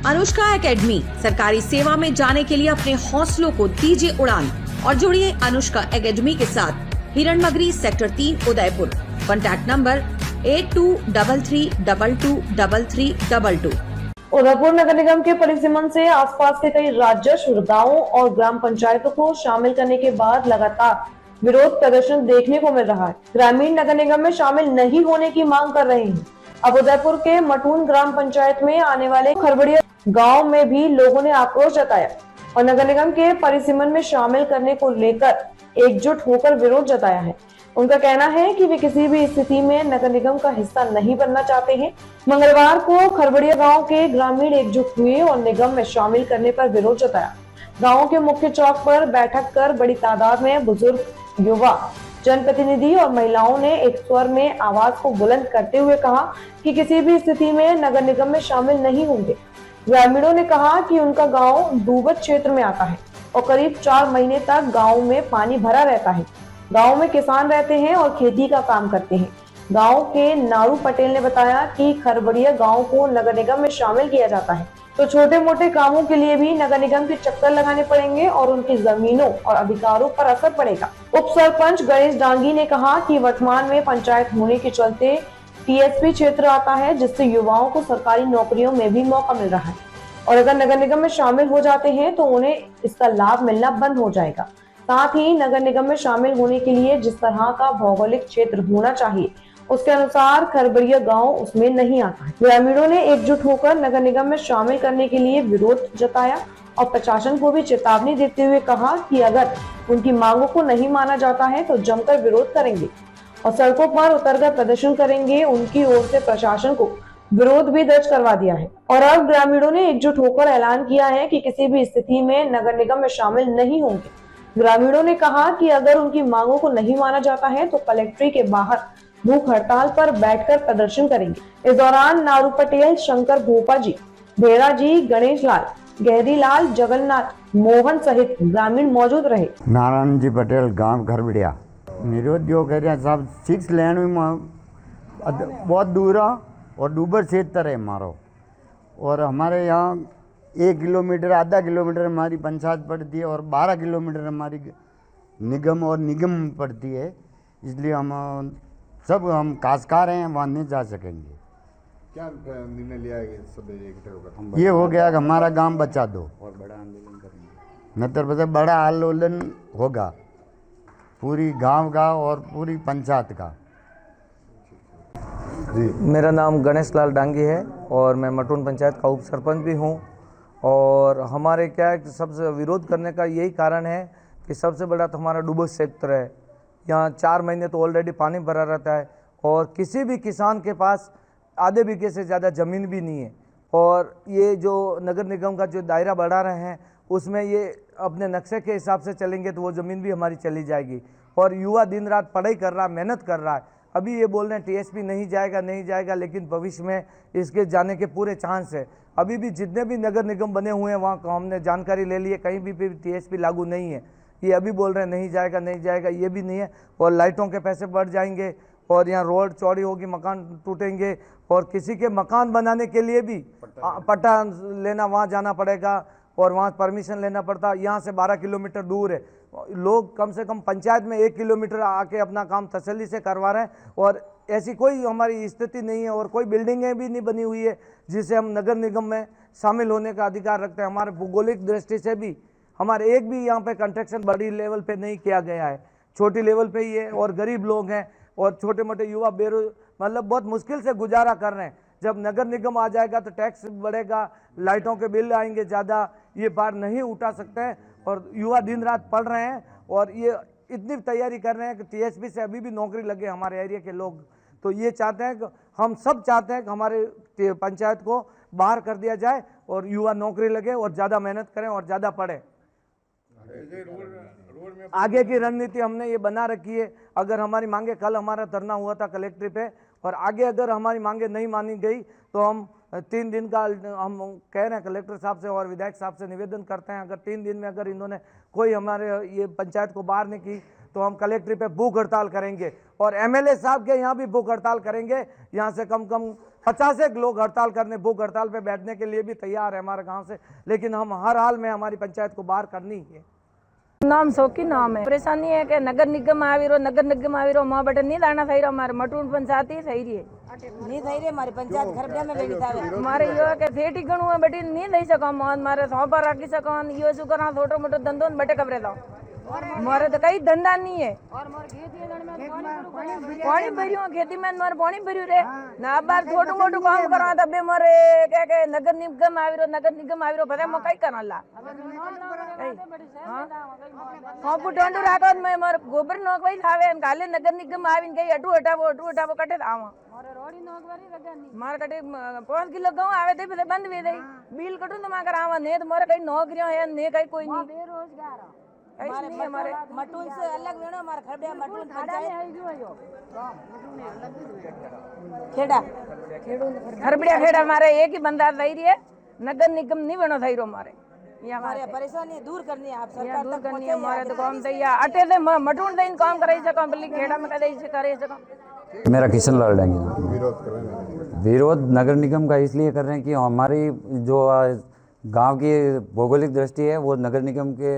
Anushka academy, सरकारी सेवा में जाने के लिए अपने हौसलों को दीजिए उड़ान और जुड़िए अनुष्का एकेडमी के साथ। Hiranmagri sector 3 Udaipur. Contact number 8233223322। Udaipur नगर निगम के परिसीमन से आसपास के कई राजस्व गांवों और ग्राम पंचायतों को शामिल करने के बाद लगातार विरोध प्रदर्शन देखने को मिल रहा है। ग्रामीण नगर निगम में शामिल नहीं होने की मांग कर रहे हैं। अब उदयपुर के मटून ग्राम पंचायत में आने वाले खरबड़िया गांव में भी लोगों ने आक्रोश जताया और नगर निगम के परिसीमन में शामिल करने को लेकर एकजुट होकर विरोध जताया है। उनका कहना है कि वे किसी भी स्थिति में नगर निगम का हिस्सा नहीं बनना चाहते हैं। मंगलवार को खरबड़िया गांव के ग्रामीण एकजुट हुए और निगम में शामिल करने पर विरोध जताया। गांव के मुख्य चौक पर बैठक कर बड़ी तादाद में बुजुर्ग, युवा, जनप्रतिनिधि और महिलाओं ने एक स्वर में आवाज को बुलंद करते हुए कहा कि किसी भी स्थिति में नगर निगम में शामिल नहीं होंगे। ग्रामीणों ने कहा कि उनका गांव डूबत क्षेत्र में आता है और करीब 4 महीने तक गांव में पानी भरा रहता है। गांव में किसान रहते हैं और खेती का काम करते हैं। गांव के नारू पटेल ने बताया कि खरबड़िया गांव को नगर निगम में शामिल किया जाता है तो छोटे मोटे कामों के लिए भी नगर निगम के चक्कर लगाने पड़ेंगे और उनकी जमीनों और अधिकारों पर असर पड़ेगा। उप सरपंच गणेश डांगी ने कहा कि वर्तमान में पंचायत होने के चलते टीएसपी क्षेत्र आता है, जिससे युवाओं को सरकारी नौकरियों में भी मौका मिल रहा है और अगर नगर निगम में शामिल हो जाते हैं तो उन्हें इसका लाभ मिलना बंद हो जाएगा। साथ ही नगर निगम में शामिल होने के लिए जिस तरह का भौगोलिक क्षेत्र होना चाहिए उसके अनुसार खरबड़िया गांव उसमें नहीं आता है। ग्रामीणों ने एकजुट होकर नगर निगम में शामिल करने के लिए विरोध जताया और प्रशासन को भी चेतावनी देते हुए कहा कि अगर उनकी मांगों को नहीं माना जाता है तो जमकर विरोध करेंगे और सड़कों पर उतरकर प्रदर्शन करेंगे। उनकी ओर से प्रशासन को विरोध भी दर्ज करवा दिया है और अब ग्रामीणों ने एकजुट होकर ऐलान किया है कि किसी भी स्थिति में नगर निगम में शामिल नहीं होंगे। ग्रामीणों ने कहा कि अगर उनकी मांगों को नहीं माना जाता है तो कलेक्ट्री के बाहर भूख हड़ताल पर बैठकर प्रदर्शन करेंगे। इस दौरान नारू पटेल, शंकर भोपा जी, भेड़ा जी, गणेश लाल, गहरी लाल, जगन्नाथ, मोहन सहित ग्रामीण मौजूद रहे। नारायण जी पटेल, गांव खरबड़िया। विरोध जो कह रहे हैं साहब, 6 लेन में बहुत दूर और डूबर क्षेत्र है हमारो और हमारे यहाँ 1 किलोमीटर, आधा किलोमीटर हमारी पंचायत पड़ती है और 12 किलोमीटर हमारी निगम और निगम पड़ती है। इसलिए हम काश्तकार हैं, वहाँ नहीं जा सकेंगे। क्या निर्णय लिया है सब एकत्र होकर? ये हो गया कि हमारा गांव बचा दो और बड़ा आंदोलन करेंगे। मतलब बड़ा आंदोलन होगा पूरी गांव का और पूरी पंचायत का। मेरा नाम गणेश लाल डांगी है और मैं मटून पंचायत का उप सरपंच भी हूँ। और हमारे क्या है कि सबसे विरोध करने का यही कारण है कि सबसे बड़ा तो हमारा डूबो क्षेत्र है। यहाँ 4 महीने तो ऑलरेडी पानी भरा रहता है और किसी भी किसान के पास आधे बीघे से ज़्यादा ज़मीन भी नहीं है। और ये जो नगर निगम का जो दायरा बढ़ा रहे हैं उसमें ये अपने नक्शे के हिसाब से चलेंगे तो वो ज़मीन भी हमारी चली जाएगी। और युवा दिन रात पढ़ाई कर रहा है, मेहनत कर रहा है। अभी ये बोल रहे हैं टीएसपी नहीं जाएगा, लेकिन भविष्य में इसके जाने के पूरे चांस है। अभी भी जितने भी नगर निगम बने हुए हैं वहाँ हमने जानकारी ले ली है, कहीं भी टीएसपी लागू नहीं है। ये अभी बोल रहे हैं नहीं जाएगा, ये भी नहीं है। और लाइटों के पैसे बढ़ जाएंगे और यहाँ रोड चौड़ी होगी, मकान टूटेंगे और किसी के मकान बनाने के लिए भी पट्टा लेना वहाँ जाना पड़ेगा और वहाँ परमिशन लेना पड़ता। यहाँ से 12 किलोमीटर दूर है। लोग कम से कम पंचायत में 1 किलोमीटर आके अपना काम तसल्ली से करवा रहे हैं और ऐसी कोई हमारी स्थिति नहीं है और कोई बिल्डिंगें भी नहीं बनी हुई है जिसे हम नगर निगम में शामिल होने का अधिकार रखते हैं। हमारे भौगोलिक दृष्टि से भी हमारे एक भी यहाँ पे कंस्ट्रक्शन बड़ी लेवल पे नहीं किया गया है, छोटी लेवल पे ही है और गरीब लोग हैं और छोटे मोटे युवा मतलब बहुत मुश्किल से गुजारा कर रहे हैं। जब नगर निगम आ जाएगा तो टैक्स बढ़ेगा, लाइटों के बिल आएंगे ज़्यादा, ये बार नहीं उठा सकते हैं और युवा दिन रात पढ़ रहे हैं और ये इतनी तैयारी कर रहे हैं कि टीएसपी से अभी भी नौकरी लगे हमारे एरिया के लोग। तो ये चाहते हैं कि हम सब चाहते हैं कि हमारे पंचायत को बाहर कर दिया जाए और युवा नौकरी लगे और ज़्यादा मेहनत करें और ज़्यादा पढ़ें। आगे की रणनीति हमने ये बना रखी है। अगर हमारी मांगे, कल हमारा धरना हुआ था कलेक्ट्री पे और आगे अगर हमारी मांगे नहीं मानी गई तो हम 3 दिन का हम कह रहे हैं कलेक्टर साहब से और विधायक साहब से निवेदन करते हैं। अगर 3 दिन में अगर इन्होंने कोई हमारे ये पंचायत को बाहर नहीं की तो हम कलेक्ट्री पे भूख हड़ताल करेंगे और एमएलए साहब के यहाँ भी भूख हड़ताल करेंगे। यहाँ से कम 50 एक लोग हड़ताल करने, भूख हड़ताल पे बैठने के लिए भी तैयार है हमारे गांव से, लेकिन हम हर हाल में हमारी पंचायत को बाहर करनी है। नाम शौकी नाम है। परेशानी है कि नगर निगम आविरो मां बटे नहीं लाना सही रहा, हमारे मटून पंचायत ही सही रही है, नहीं सही रे हमारी पंचायत खरबड़िया में लेनी था हमारे यो के सेठी गणु है बटी नहीं दे सका मोहन मारे सौ पर रखी सका यो सु करा छोटो मोटो धंधो बटे कबरे दो मारे तो कई धंधा नहीं है। पानी भरियो खेती में मारे पानी भरियो रे ना बार छोटो मोटो काम करा था बे मारे के नगर निगम आविरो पता मैं कई करना ला हां पुटंडू राखो मैं मार गोबर नोक वही थावे काले नगर निगम आविन गई अटू हटावो कटे आवा मारे रोडी नोकवारी रगनी मार कटे 5 किलो गहूं आवे ते फिर बंद वे दई बिल कटू तो माकर आवा ने तो मारे कई नौकरियां है ने कई कोई नहीं बेरोजगार हमारे मटून से अलग वेणो हमारे खरबड़िया मटून पंचायत खेड़ा खरबड़िया खेड़ा हमारे एक ही बंदा सही रही है, नगर निगम नहीं बनो सही रो हमारे हमारे परेशानी दूर करनी है आप सरकार दूर तक करनी है हमारे तो काम दैया अटे दे मटून दे काम करे सका बल्कि खेड़ा में करे सका। मेरा किशन लाल डांगी नाम। विरोध कर रहे हैं? विरोध नगर निगम का इसलिए कर रहे हैं कि हमारी जो गांव की भौगोलिक दृष्टि है वो नगर निगम के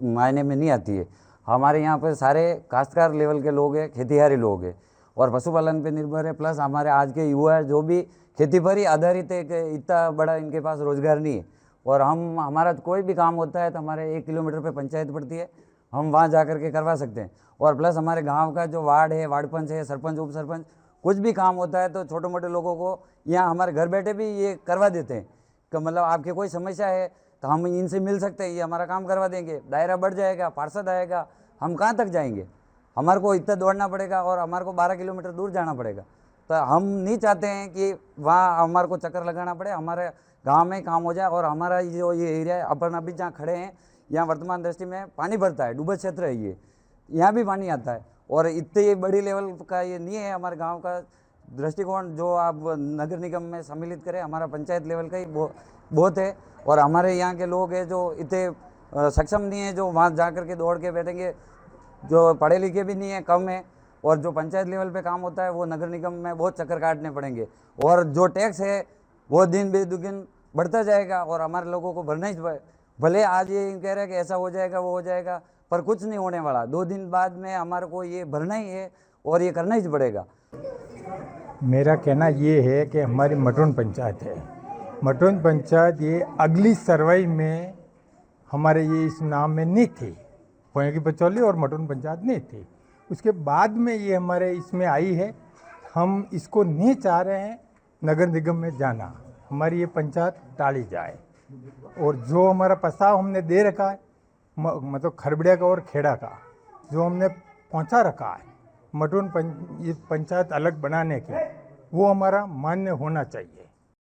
मायने में नहीं आती है। हमारे यहाँ पर सारे काश्तकार लेवल के लोग हैं, खेतीहारी लोग हैं और पशुपालन पे निर्भर है, प्लस हमारे आज के युवा जो भी खेती पर ही आधारित है कि इतना बड़ा इनके पास रोजगार नहीं है। और हमारा कोई भी काम होता है तो हमारे 1 किलोमीटर पे पंचायत पड़ती है, हम वहाँ जा कर के करवा सकते हैं। और प्लस हमारे गांव का जो वार्ड है, वार्ड पंच है, सरपंच, उप सरपंच, कुछ भी काम होता है तो छोटे मोटे लोगों को यहाँ हमारे घर बैठे भी ये करवा देते हैं कि मतलब आपकी कोई समस्या है तो हम इनसे मिल सकते हैं, ये हमारा काम करवा देंगे, दायरा बढ़ जाएगा, पार्षद आएगा, हम कहाँ तक जाएंगे, हमारे को इतना दौड़ना पड़ेगा और हमारे को 12 किलोमीटर दूर जाना पड़ेगा। तो हम नहीं चाहते हैं कि वहाँ हमारे को चक्कर लगाना पड़े, हमारे गांव में काम हो जाए। और हमारा जो ये एरिया है अपन अभी जहाँ खड़े हैं यहाँ वर्तमान दृष्टि में पानी भरता है, डूबा क्षेत्र है ये, यहाँ भी पानी आता है और इतने बड़ी लेवल का ये नहीं है हमारे गांव का दृष्टिकोण जो आप नगर निगम में सम्मिलित करें। हमारा पंचायत लेवल का ही बहुत है और हमारे यहाँ के लोग हैं जो इतने सक्षम नहीं है जो वहाँ जा कर के दौड़ के बैठेंगे, जो पढ़े लिखे भी नहीं है, कम है। और जो पंचायत लेवल पे काम होता है वो नगर निगम में बहुत चक्कर काटने पड़ेंगे और जो टैक्स है वो दिन बेदुगुन बढ़ता जाएगा और हमारे लोगों को भरना ही। भले आज ये कह रहे हैं कि ऐसा हो जाएगा वो हो जाएगा, पर कुछ नहीं होने वाला। 2 दिन बाद में हमारे को ये भरना ही है और ये करना ही पड़ेगा। मेरा कहना ये है कि हमारी मटून पंचायत है, मटून पंचायत ये अगली सर्वे में हमारे ये इस नाम में नहीं थी, पोए की बचौली और मटून पंचायत नहीं थी। उसके बाद में ये हमारे इसमें आई है। हम इसको नहीं चाह रहे हैं नगर निगम में जाना, हमारी ये पंचायत टाली जाए। और जो हमारा प्रस्ताव हमने दे रखा है मतलब खरबड़िया का और खेड़ा का जो हमने पहुंचा रखा है मटून ये पंचायत अलग बनाने की, वो हमारा मान्य होना चाहिए।